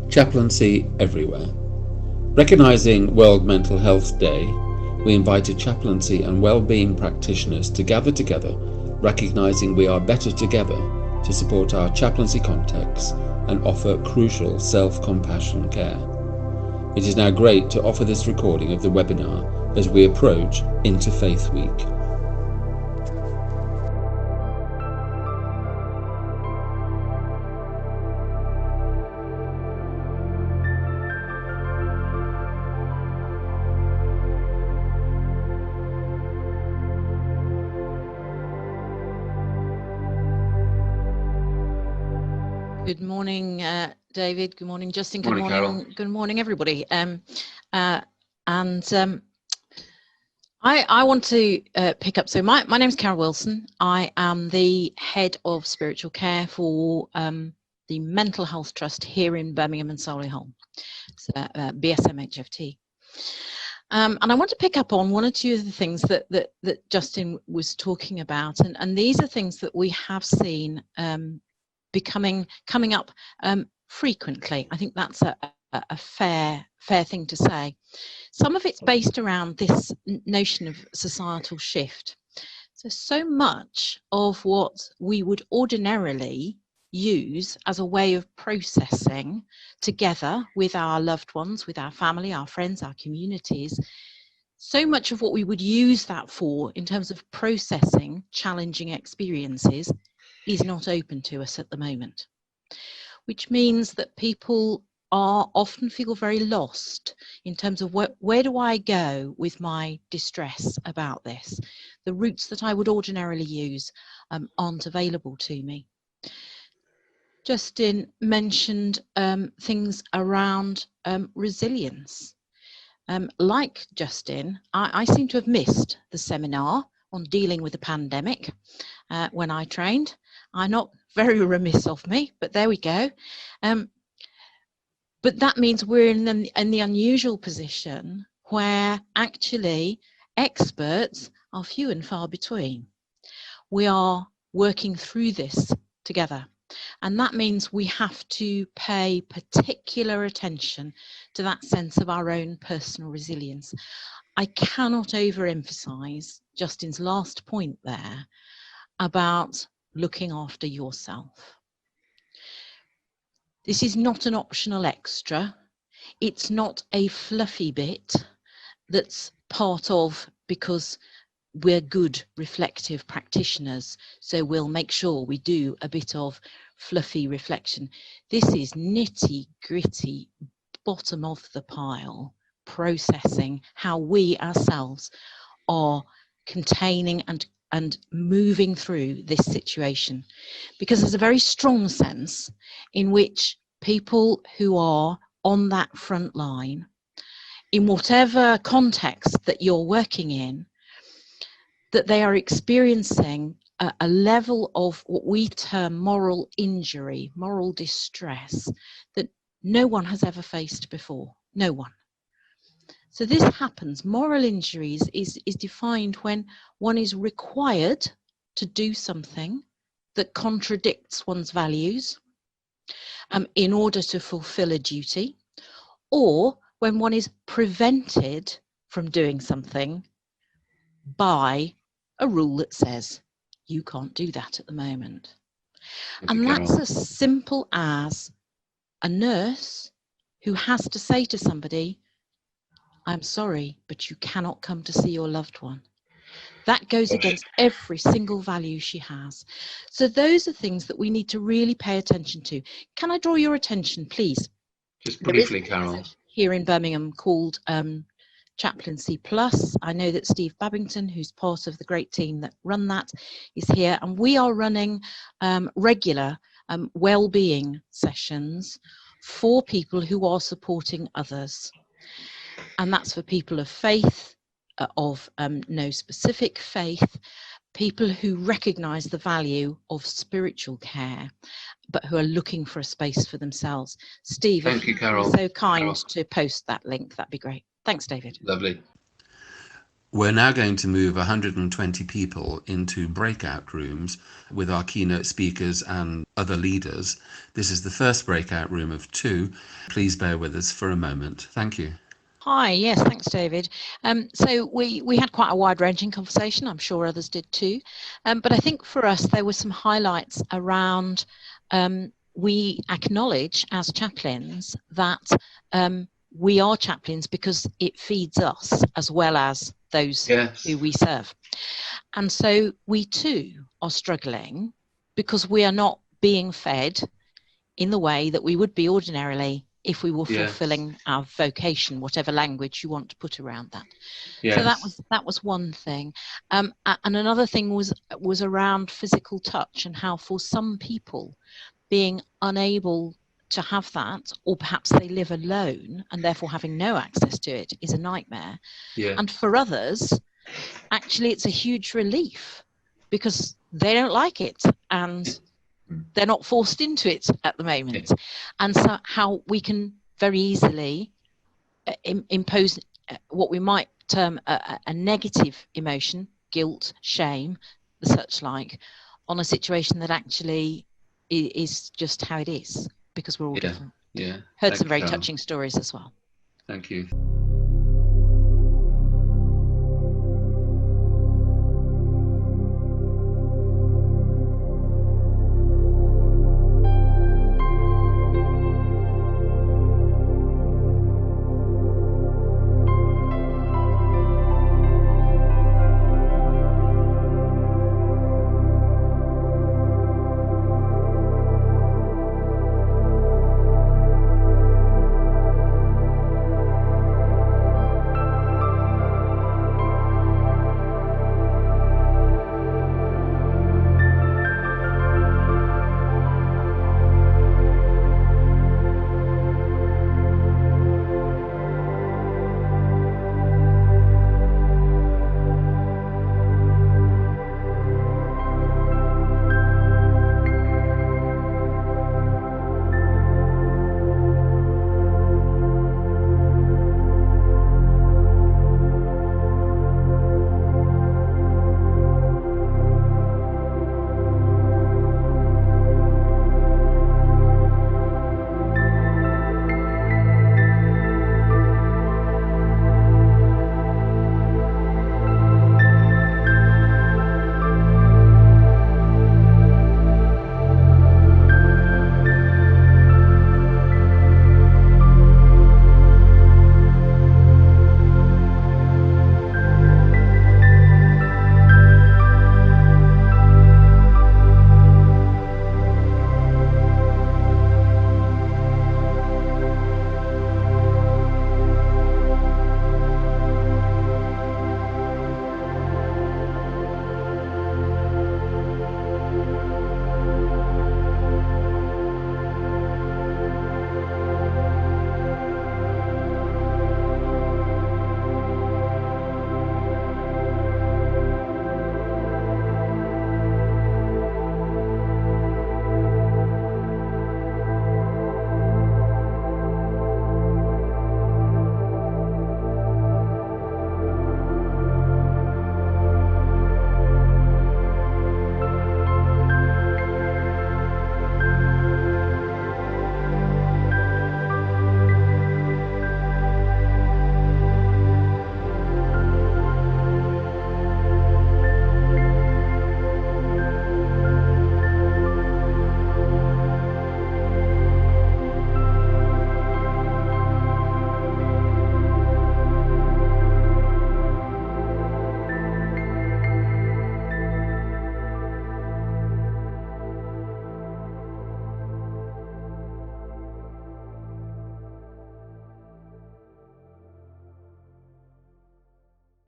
Chaplaincy everywhere. Recognising World Mental Health Day, we invited chaplaincy and well-being practitioners to gather together, recognising we are better together to support our chaplaincy contexts and offer crucial self-compassion care. It is now great to offer this recording of the webinar as we approach Interfaith Week. Good morning, David. Good morning, Justin. Good morning, Carol. Good morning, everybody. I want to pick up. So my name's Carol Wilson. I am the head of spiritual care for the Mental Health Trust here in Birmingham and Solihull, so, BSMHFT. And I want to pick up on one or two of the things that Justin was talking about, and these are things that we have seen coming up frequently. I think that's a fair thing to say. Some of it's based around this notion of societal shift. So much of what we would ordinarily use as a way of processing together with our loved ones, with our family, our friends, our communities, so much of what we would use that for in terms of processing challenging experiences is not open to us at the moment, which means that people often feel very lost in terms of where do I go with my distress about this? The routes that I would ordinarily use aren't available to me. Justin mentioned things around resilience. Like Justin, I seem to have missed the seminar on dealing with the pandemic when I trained. I'm not very remiss of me, but there we go. But that means we're in the unusual position where actually experts are few and far between. We are working through this together. And that means we have to pay particular attention to that sense of our own personal resilience. I cannot overemphasize Justin's last point there about looking after yourself. This is not an optional extra. It's not a fluffy bit that's part of because we're good reflective practitioners, so we'll make sure we do a bit of fluffy reflection. This is nitty gritty, bottom of the pile, processing how we ourselves are containing and moving through this situation, because there's a very strong sense in which people who are on that front line, in whatever context that you're working in, that they are experiencing a level of what we term moral injury, moral distress, that no one has ever faced before. No one. So this happens. Moral injuries is defined when one is required to do something that contradicts one's values in order to fulfill a duty, or when one is prevented from doing something by a rule that says you can't do that at the moment. And that's as simple as a nurse who has to say to somebody, I'm sorry, but you cannot come to see your loved one. That goes against every single value she has. So those are things that we need to really pay attention to. Can I draw your attention, please? Just briefly, Carol. Here in Birmingham called Chaplaincy Plus. I know that Steve Babington, who's part of the great team that run that, is here, and we are running regular well-being sessions for people who are supporting others, and that's for people of faith, of no specific faith, people who recognise the value of spiritual care, but who are looking for a space for themselves. Steve, Thank you, Carol. If you're so kind to post that link, that'd be great. Thanks, David. Lovely. We're now going to move 120 people into breakout rooms with our keynote speakers and other leaders. This is the first breakout room of 2. Please bear with us for a moment. Thank you. Hi, yes, thanks, David. So we had quite a wide-ranging conversation. I'm sure others did too. But I think for us, there were some highlights around we acknowledge as chaplains that we are chaplains because it feeds us as well as those who we serve. And so we too are struggling because we are not being fed in the way that we would be ordinarily if we were fulfilling our vocation, whatever language you want to put around that. So that was one thing. And another thing was around physical touch and how for some people being unable to have that, or perhaps they live alone and therefore having no access to it, is a nightmare. And for others, actually it's a huge relief because they don't like it and they're not forced into it at the moment. And so how we can very easily impose what we might term a negative emotion, guilt, shame, the such like, on a situation that actually is just how it is, because we're all different. Heard some very touching stories as well. Thank you.